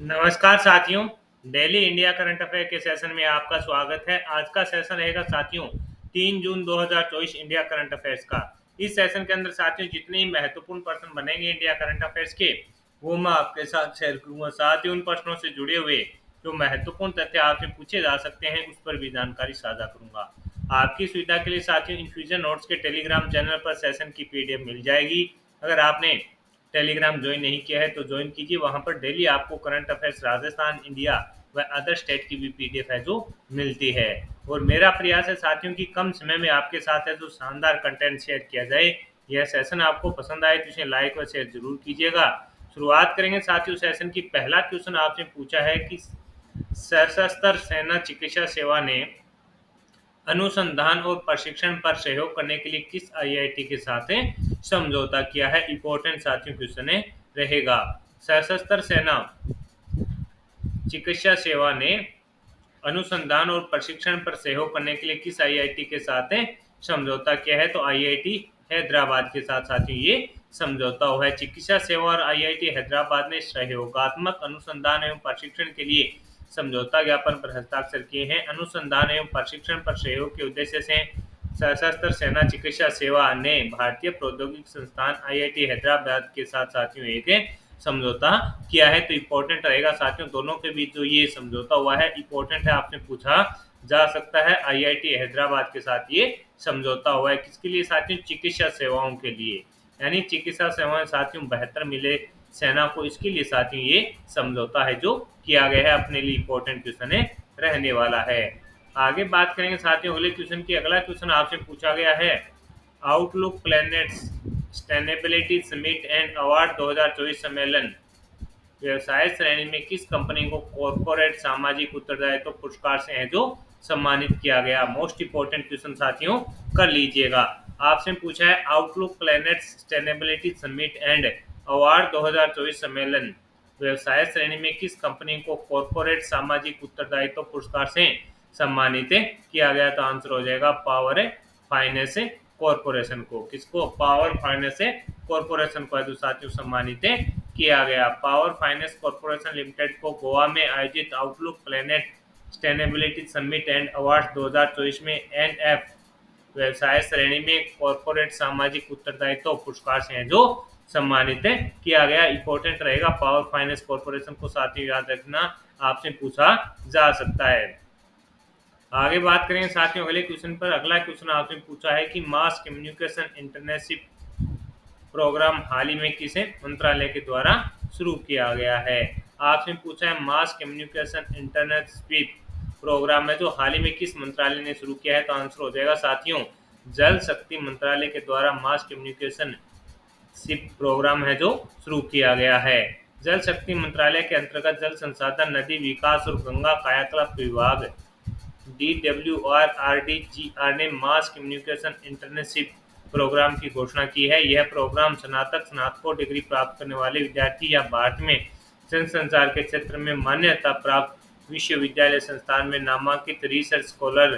नमस्कार साथियों। Daily India current affair के सेशन में आपका स्वागत है। आज का सेशन रहेगा साथियों 3 जून 2024 इंडिया करंट अफेयर्स का। इस सेशन के अंदर साथियों जितने ही महत्वपूर्ण प्रश्न बनेंगे इंडिया करंट अफेयर्स के, वो मैं आपके साथ शेयर करूंगा। साथ ही उन प्रश्नों से जुड़े हुए जो महत्वपूर्ण तथ्य आपसे पूछे जा सकते हैं उस पर भी जानकारी साझा करूंगा। आपकी सुविधा के लिए साथियों इन्फ्यूजन नोट्स के टेलीग्राम चैनल पर सेशन की पीडीएफ मिल जाएगी। अगर आपने टेलीग्राम ज्वाइन नहीं किया है तो ज्वाइन कीजिए। वहां पर डेली आपको करंट अफेयर्स राजस्थान, इंडिया व अदर स्टेट की भी पीडीएफ है जो मिलती है। और मेरा प्रयास है साथियों की कम समय में आपके साथ है जो शानदार कंटेंट शेयर किया जाए। यह सेशन आपको पसंद आए तो इसे लाइक व शेयर जरूर कीजिएगा। शुरुआत करेंगे साथियों सेशन की। पहला क्वेश्चन आपसे पूछा है कि सशस्त्र सेना चिकित्सा सेवा ने अनुसंधान और प्रशिक्षण पर सहयोग करने के लिए किस आईआईटी के साथ समझौता किया है। इंपॉर्टेंट साथियों क्वेश्चन रहेगा। सशस्त्र सेना चिकित्सा सेवा ने अनुसंधान और प्रशिक्षण पर सहयोग करने के लिए किस आईआईटी के साथ समझौता किया है, तो आईआईटी हैदराबाद के साथ साथियों ये समझौता हुआ है। चिकित्सा सेवा और आईआईटी हैदराबाद ने सहयोगात्मक अनुसंधान एवं प्रशिक्षण के लिए समझौता ज्ञापन पर हस्ताक्षर किए हैं। अनुसंधान एवं प्रशिक्षण पर सहयोग के उद्देश्य से सशस्त्र सेना चिकित्सा सेवा ने भारतीय प्रौद्योगिकी संस्थान आईआईटी हैदराबाद के साथ साथियों एक समझौता किया है। तो इम्पोर्टेंट रहेगा साथियों दोनों के बीच जो ये समझौता हुआ है, इम्पोर्टेंट है, आपसे पूछा जा सकता है। आईआईटी हैदराबाद के साथ ये समझौता हुआ है किसके लिए साथियों, चिकित्सा सेवाओं के लिए, यानी चिकित्सा सेवाएं साथियों बेहतर मिले सेना को, इसके लिए साथियों ये समझौता है जो किया गया है। अपने लिए इम्पोर्टेंट क्वेश्चन रहने वाला है। आगे बात करेंगे साथियों अगले क्वेश्चन की। अगला क्वेश्चन आपसे पूछा गया है outlook planets sustainability summit and award 2024 सम्मेलन व्यवसाय श्रेणी में किस कंपनी को कॉर्पोरेट सामाजिक उत्तरदायित्व पुरस्कार से है जो सम्मानित किया गया। मोस्ट इंपोर्टेंट क्वेश्चन साथियों कर लीजिएगा। आपसे पूछा है outlook planet sustainability summit and award 2024 सम्मेलन व्यवसाय श्रेणी में किस कंपनी को कॉर्पोरेट सामाजिक उत्तरदायित्व पुरस्कार से सम्मानित किया गया, तो आंसर हो जाएगा पावर फाइनेंस कॉर्पोरेशन को। किसको, पावर फाइनेंस कॉर्पोरेशन को जो साथियों सम्मानित किया गया। पावर फाइनेंस कॉर्पोरेशन लिमिटेड को गोवा में आयोजित outlook planet sustainability summit and award 2024 में एनएफ व्यवसाय श्रेणी में कॉर्पोरेट सामाजिक उत्तरदायित्व पुरस्कार से है जो सम्मानित किया गया। इंपॉर्टेंट रहेगा पावर फाइनेंस कॉर्पोरेशन को साथियों याद रखना, आपसे पूछा जा सकता है। आगे बात करेंगे साथियों अगले क्वेश्चन पर। अगला क्वेश्चन आपसे पूछा है कि मास कम्युनिकेशन इंटर्नशिप प्रोग्राम हाल ही में किसे मंत्रालय के द्वारा शुरू किया गया है। आपसे पूछा है मास कम्युनिकेशन इंटर्नशिप प्रोग्राम है जो हाल ही में किस मंत्रालय ने शुरू किया है, तो आंसर हो जाएगा साथियों जल शक्ति मंत्रालय के द्वारा मास कम्युनिकेशन शिप प्रोग्राम है जो शुरू किया गया है। जल शक्ति मंत्रालय के अंतर्गत जल संसाधन, नदी विकास और गंगा कायाकल्प विभाग DWR-RDGR ने मास कम्युनिकेशन इंटर्नशिप प्रोग्राम की घोषणा की है। यह प्रोग्राम स्नातकों डिग्री प्राप्त करने वाले विद्यार्थी या भारत में जनसंचार के क्षेत्र में मान्यता प्राप्त विश्वविद्यालय संस्थान में नामांकित रिसर्च स्कॉलर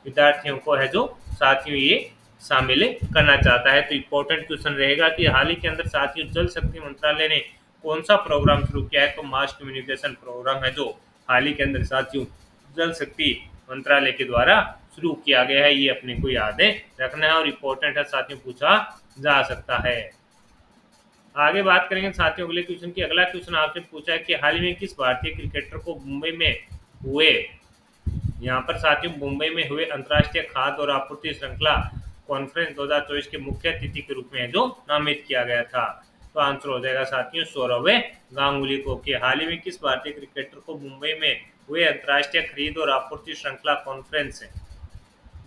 विद्यार्थियों को है जो साथियों ये शामिल करना चाहता है। तो इम्पोर्टेंट क्वेश्चन रहेगा कि हाल ही के अंदर साथियों जल शक्ति मंत्रालय ने कौन सा प्रोग्राम शुरू किया है, तो मास कम्युनिकेशन प्रोग्राम है जो हाल ही के अंदर साथियों जल शक्ति मंत्रालय के द्वारा शुरू किया गया है। ये अपने को याद रखना है और इम्पोर्टेंट है साथियों, पूछा जा सकता है। आगे बात करेंगे साथियों अगले क्वेश्चन की। अगला क्वेश्चन आपसे पूछा है कि हाल ही में किस भारतीय क्रिकेटर को मुंबई में हुए, यहाँ पर साथियों मुंबई में हुए अंतर्राष्ट्रीय खाद्य और आपूर्ति श्रृंखला कॉन्फ्रेंस 2024 के मुख्य अतिथि के रूप में जो नामित किया गया था, तो आंसर हो जाएगा साथियों सौरव गांगुली को। कि हाल ही में किस भारतीय क्रिकेटर को मुंबई में हुए अंतर्राष्ट्रीय खरीद और आपूर्ति श्रृंखला कॉन्फ्रेंस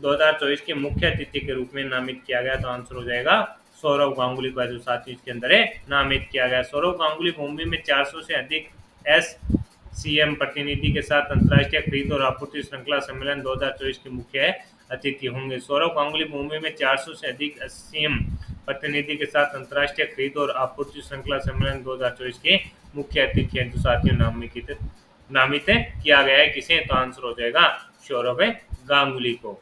2024 के मुख्य अतिथि के रूप में नामित किया गया, तो आंसर हो जाएगा सौरव गांगुली का जो साथी इसके अंदर नामित किया गया। सौरव गांगुली मुंबई में 400 से अधिक एससीएम प्रतिनिधि के साथ अंतर्राष्ट्रीय खरीद और आपूर्ति श्रृंखला सम्मेलन 2024 के मुख्य अतिथि होंगे। सौरव गांगुली मुंबई में 400 से अधिक एससीएम प्रतिनिधि के साथ अंतर्राष्ट्रीय खरीद और आपूर्ति श्रृंखला सम्मेलन 2024 के मुख्य अतिथि हैं जो साथियों नामित किया गया है। किसे, तो आंसर हो जाएगा सौरव गांगुली को।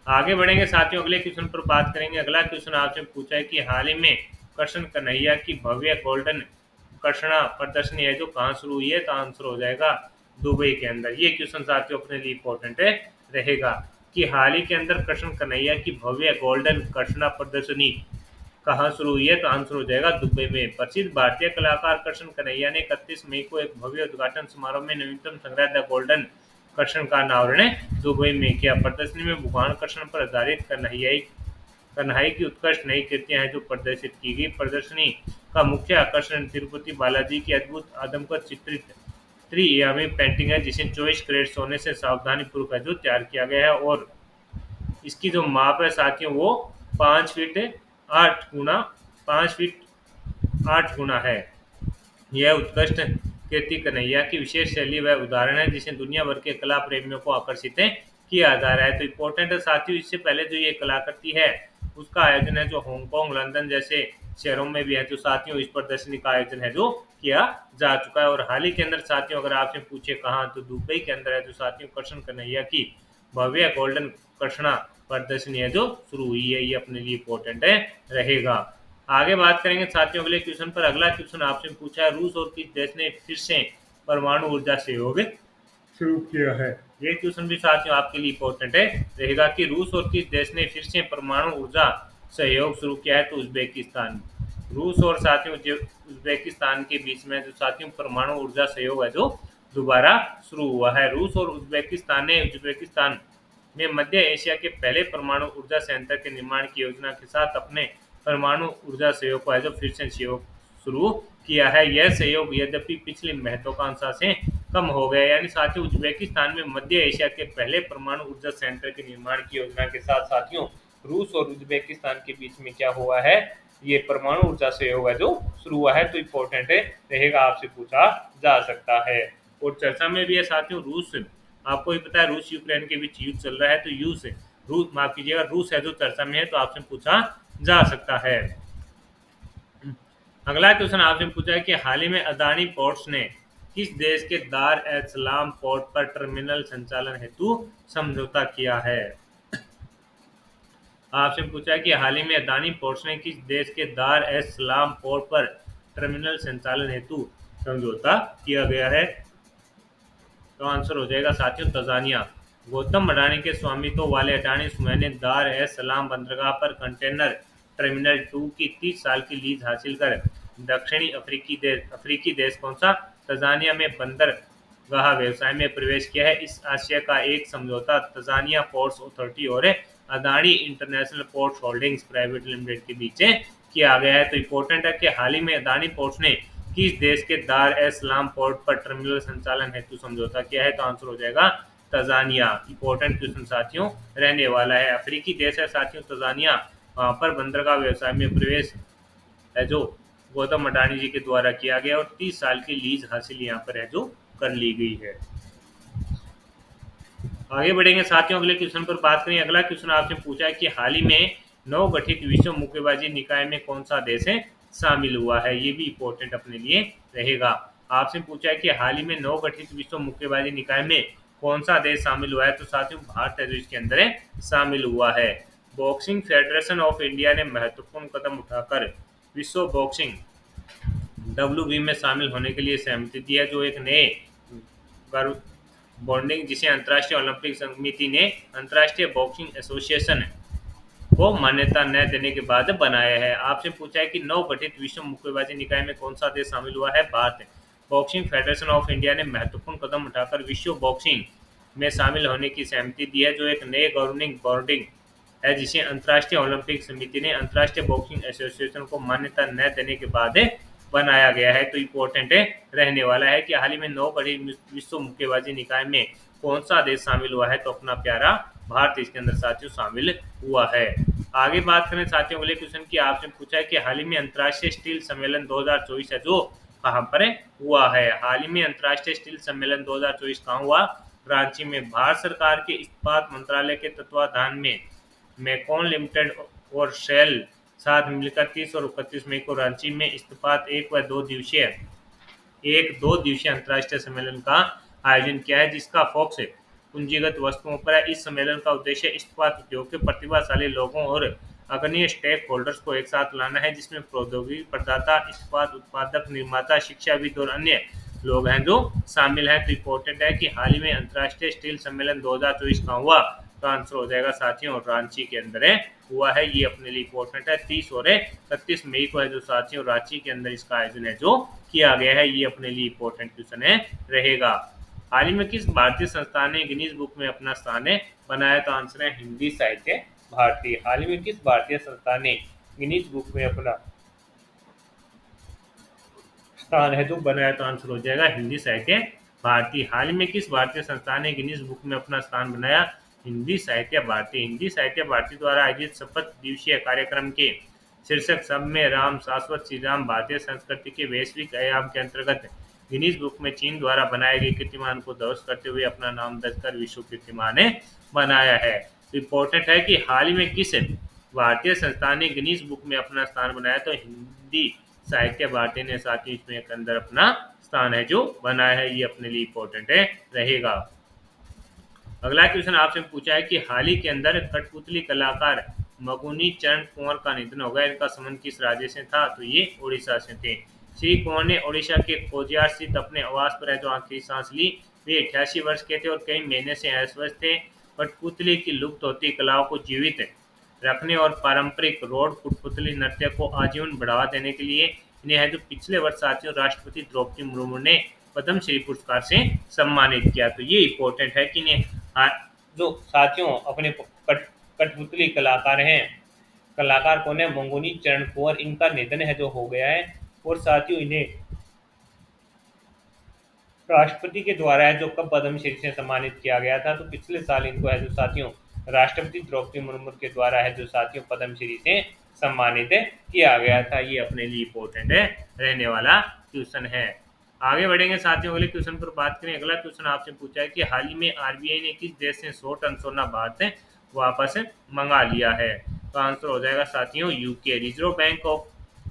आगे बढ़ेंगे साथियों अगले क्वेश्चन पर बात करेंगे। अगला क्वेश्चन आपसे पूछा है कि हाल ही में कृष्ण कन्हैया की भव्य गोल्डन कृष्णा प्रदर्शनी है जो कहाँ शुरू हुई है, तो आंसर हो जाएगा दुबई के अंदर। ये क्वेश्चन साथियों अपने लिए इंपॉर्टेंट है रहेगा कि हाल ही के अंदर कृष्ण कन्हैया की भव्य गोल्डन कृष्णा प्रदर्शनी कहाँ शुरू हुई है, तो आंसर हो जाएगा दुबई में। प्रसिद्ध भारतीय कलाकार कृष्ण कन्हैया ने 31 मई को एक भव्य उद्घाटन समारोह में नवीनतम संग्रह द गोल्डन कृष्ण का अनावरण दुबई में किया। प्रदर्शनी में भगवान कृष्ण पर आधारित कन्हई की उत्कृष्ट नई कृतियां हैं जो प्रदर्शित की गई। प्रदर्शनी का मुख्य आकर्षण तिरुपति बालाजी की अद्भुत आदमकद चित्रित त्रिआयामी पेंटिंग है जिसे 24 कैरेट सोने से सावधानी पूर्वक है जो तैयार किया गया है, और इसकी जो माप है साथियों वो 5 फीट 8 गुना है। यह उत्कृष्ट कीर्ति कन्हैया की विशेष शैली व उदाहरण है जिसे दुनिया भर के कला प्रेमियों को आकर्षित किया जा रहा है। तो इम्पोर्टेंट है साथियों, इससे पहले जो ये कलाकृति है उसका आयोजन है जो हांगकांग लंदन जैसे शहरों में भी है, जो साथियों इस प्रदर्शनी का आयोजन है जो किया जा चुका है। और हाल ही के अंदर साथियों अगर आपसे पूछे कहाँ, तो दुबई के अंदर है जो साथियों कृष्ण कन्हैया की भव्य गोल्डन कृष्णा प्रदर्शनी है जो शुरू हुई है। ये अपने लिए इंपॉर्टेंट है रहेगा। आगे बात करेंगे साथियों अगले क्वेश्चन पर। अगला क्वेश्चन आपसे पूछा है रूस और किस देश ने फिर से परमाणु ऊर्जा सहयोग शुरू किया है। ये क्वेश्चन भी साथियों आपके लिए इंपॉर्टेंट है रहेगा कि रूस और किस देश ने फिर से परमाणु ऊर्जा सहयोग शुरू किया है, तो उज्बेकिस्तान। रूस और साथियों उज्बेकिस्तान के बीच में जो साथियों परमाणु ऊर्जा सहयोग है जो दोबारा शुरू हुआ है। रूस और उज्बेकिस्तान ने उज्बेकिस्तान में मध्य एशिया के पहले परमाणु ऊर्जा संयंत्र के निर्माण की योजना के साथ अपने परमाणु ऊर्जा सहयोग को जो फिर से सहयोग शुरू किया है। यह सहयोग यद्यपि पिछली महत्वाकांक्षा से कम हो गया, यानी साथियों उज्बेकिस्तान में मध्य एशिया के पहले परमाणु ऊर्जा संयंत्र के निर्माण की योजना के साथ साथियों रूस और उज्बेकिस्तान के बीच में क्या हुआ है, ये परमाणु ऊर्जा सहयोग है जो शुरू हुआ है। तो इम्पोर्टेंट है रहेगा, आपसे पूछा जा सकता है। और चर्चा में भी है साथियों रूस, आपको भी पता है रूस यूक्रेन के बीच युद्ध चल रहा है, तो रूस माफ कीजिएगा रूस है जो चर्चा में है, तो आपसे पूछा जा सकता है। अगला क्वेश्चन आपसे पूछा है कि हाल ही में अदानी पोर्ट्स ने किस देश के दार एस सलाम पोर्ट पर टर्मिनल संचालन हेतु समझौता किया है। आपसे पूछा है कि हाल ही में अदानी पोर्ट्स ने किस देश के दार एस सलाम पोर्ट पर टर्मिनल संचालन हेतु समझौता किया गया है, तो आंसर हो जाएगा साथियों तंजानिया। गौतम अडानी के स्वामित्व वाले अडानी समूह ने दार एस सलाम बंदरगाह पर कंटेनर टर्मिनल 2 की 30 साल की लीज हासिल कर दक्षिणी अफ्रीकी देश कौन सा तंजानिया में बंदरगाह व्यवसाय में प्रवेश किया है। इस आशय का एक समझौता तंजानिया पोर्ट्स अथॉरिटी और Adani international ports holdings private limited के बीच किया गया है। तो इम्पोर्टेंट है कि हाल ही में अदानी पोर्ट्स ने किस देश के दार एस सलाम पोर्ट पर टर्मिनल संचालन हेतु समझौता किया है, तो आंसर हो जाएगा तंजानिया। इंपॉर्टेंट क्वेश्चन साथियों रहने वाला है। अफ्रीकी देश है साथियों तंजानिया, वहां पर बंदरगाह व्यवसाय में प्रवेश है जो गौतम अडानी जी के द्वारा किया गया और 30 साल की लीज हासिल यहाँ पर है जो कर ली गई है। आगे बढ़ेंगे साथियों अगले क्वेश्चन पर बात करें। अगला क्वेश्चन आपसे पूछा है कि हाल ही में नवगठित विश्व मुक्केबाजी निकाय में कौन सा देश है शामिल हुआ है। ये भी इंपॉर्टेंट अपने लिए रहेगा। आपसे पूछा है कि हाल ही में नवगठित विश्व मुक्केबाजी निकाय में कौन सा देश शामिल हुआ है, तो साथियों भारत है जो इसके अंदर शामिल हुआ है। बॉक्सिंग फेडरेशन ऑफ इंडिया ने महत्वपूर्ण कदम उठाकर विश्व बॉक्सिंग WB में शामिल होने के लिए सहमति दी है, जो एक नए बॉन्डिंग जिसे अंतर्राष्ट्रीय ओलंपिक समिति ने अंतर्राष्ट्रीय बॉक्सिंग एसोसिएशन को मान्यता न देने के बाद बनाया है। आपसे पूछा है कि नवगठित विश्व मुक्केबाजी निकाय में कौन सा देश शामिल हुआ है, Bharat. Boxing federation of India ने महत्वपूर्ण कदम उठाकर विश्व बॉक्सिंग में शामिल होने की सहमति दी है, जो एक नए गवर्निंग बॉन्डिंग है जिसे अंतर्राष्ट्रीय ओलंपिक समिति ने अंतर्राष्ट्रीय बॉक्सिंग एसोसिएशन को मान्यता न देने के बाद बनाया गया है। तो इम्पोर्टेंट रहने वाला है कि हाल ही में नवगठित विश्व मुक्केबाजी निकाय में कौन सा देश शामिल हुआ है, तो अपना प्यारा भारत इसके अंदर साथियों शामिल हुआ है। आगे बात करें साथियों अगले क्वेश्चन की। आपसे पूछा है कि हाल ही में अंतर्राष्ट्रीय स्टील सम्मेलन 2024 है जो कहाँ पर हुआ है। हाल ही में अंतर्राष्ट्रीय स्टील सम्मेलन 2024 कहाँ हुआ, रांची में। भारत सरकार के इस्पात मंत्रालय के तत्वाधान में मैकॉन लिमिटेड और शेल साथ मिलकर 30 और 31 मई को रांची में इस्पात एक दो दिवसीय अंतर्राष्ट्रीय सम्मेलन का आयोजन किया है, जिसका फोकस पूंजीगत वस्तुओं पर है। इस सम्मेलन का उद्देश्य इस्पात उद्योग के प्रतिभाशाली लोगों और अग्रणी स्टेक होल्डर्स को एक साथ लाना है, जिसमें प्रौद्योगिकी प्रदाता, इस्पात उत्पादक, निर्माता, शिक्षाविद और अन्य लोग हैं जो शामिल हैं। तो इम्पोर्टेंट है कि हाल ही में अंतर्राष्ट्रीय स्टील सम्मेलन 2024 का हुआ, तो आंसर हो जाएगा साथियों रांची के अंदर है हुआ है। ये अपने लिए इम्पोर्टेंट है। 30 और 31 मई को है जो साथियों रांची के अंदर इसका आयोजन है जो किया गया है। ये अपने लिए इम्पोर्टेंट क्वेश्चन है रहेगा। हाल ही में किस भारतीय संस्था ने गिनीज बुक में अपना स्थान है बनाया, तो आंसर है हिंदी साहित्य भारती। हाल ही में किस भारतीय संस्था ने गिनीज बुक में अपना स्थान है जो बनाया, तो आंसर हो जाएगा हिंदी साहित्य भारती। हाल ही में किस भारतीय संस्था ने गिनीज बुक में अपना स्थान बनाया, हिंदी साहित्य भारती। हिंदी साहित्य भारती द्वारा आयोजित शपथ दिवसीय कार्यक्रम के शीर्षक सब में राम शाश्वत श्री राम भारतीय संस्कृति के वैश्विक आयाम के अंतर्गत गिनीज बुक में चीन द्वारा बनाए गए कीर्तिमान को ध्वस्त करते हुए अपना नाम दर्ज कर विश्व कीर्तिमान बनाया है। तो इम्पोर्टेंट है कि हाल ही में किस भारतीय संस्था ने गिनीज बुक में अपना स्थान बनाया, तो हिंदी साहित्य भारती ने साथ ही इसमें के अंदर अपना स्थान है जो बनाया है। ये अपने लिए इम्पोर्टेंट है रहेगा। अगला क्वेश्चन आपसे पूछा है कि हाल ही के अंदर कठपुतली कलाकार मगुनी चरण कुंवर का निधन हो गया। इनका संबंध किस राज्य से था, तो ये उड़ीसा से थे। श्री कुंवर ने उड़ीसा के कोजियार स्थित अपने आवास पर है जो आखिरी सांस ली। वे 88 वर्ष के थे और कई महीने से अस्वस्थ थे। कठपुतली की लुप्त होती कलाओं को जीवित रखने और पारंपरिक रोड कठपुतली नृत्य को आजीवन बढ़ावा देने के लिए इन्हें है जो पिछले वर्ष साथियों राष्ट्रपति द्रौपदी मुर्मू ने पद्मश्री पुरस्कार से सम्मानित किया। तो ये इम्पोर्टेंट है कि इन्हें जो साथियों अपने कठपुतली कलाकार कौन है, मंगुनी चरण कुंवर, इनका निधन है जो हो गया है। और साथियों इन्हें राष्ट्रपति के द्वारा है जो कब पद्मश्री से सम्मानित किया गया था, तो पिछले साल इनको है जो साथियों राष्ट्रपति द्रौपदी मुर्मू के द्वारा है जो साथियों पद्मश्री से सम्मानित किया गया था। ये अपने लिए इम्पोर्टेंट है रहने वाला क्वेश्चन है। आगे बढ़ेंगे साथियों, अगले क्वेश्चन पर बात करें। अगला क्वेश्चन आपसे पूछा है कि हाल ही में आरबीआई ने किस देश से 100 टन सोना भारत वापस मंगा लिया है, तो आंसर हो जाएगा साथियों UK. Reserve bank of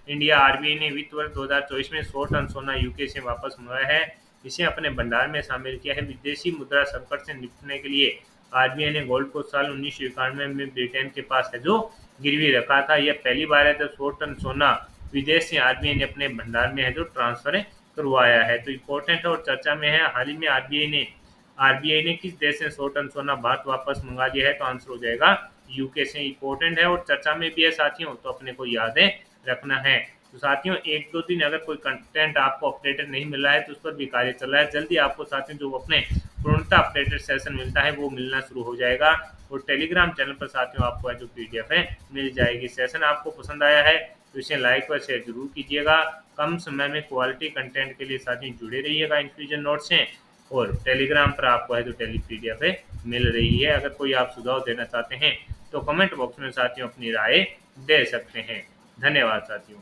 India RBI ने वित्त वर्ष 2024 में 100 टन सोना यूके से वापस मंगाया है। इसे अपने भंडार में शामिल किया है। विदेशी मुद्रा संकट से निपटने के लिए आरबीआई ने गोल्ड को साल 1991 में ब्रिटेन के पास है जो गिरवी रखा था। यह पहली बार है जब 100 टन सोना विदेश से आरबीआई ने अपने भंडार में है जो ट्रांसफर करवाया है। तो इम्पोर्टेंट है और चर्चा में है। हाल ही में आरबीआई ने किस देश से 100 टन सोना भारत वापस मंगा लिया है, तो आंसर हो जाएगा यूके से। इम्पोर्टेंट है और चर्चा में भी है साथियों, तो अपने को याद रखना है। तो साथियों 1-2 दिन अगर कोई कंटेंट आपको अपडेटेड नहीं मिला है तो उस पर भी कार्य चल रहा है। जल्दी आपको साथियों जो अपने पूर्णतः अपडेटेड सेशन मिलता है वो मिलना शुरू हो जाएगा। और टेलीग्राम चैनल पर साथियों आपको जो पीडीएफ है मिल जाएगी। सेशन आपको पसंद आया है तो इसे लाइक व शेयर जरूर कीजिएगा। कम समय में क्वालिटी कंटेंट के लिए साथियों जुड़े रहिएगा इन्फ्यूजन नोट से। और टेलीग्राम पर आपको है जो टेली पीडीएफ है मिल रही है। अगर कोई आप सुझाव देना चाहते हैं तो कमेंट बॉक्स में साथियों अपनी राय दे सकते हैं। धन्यवाद साथियों।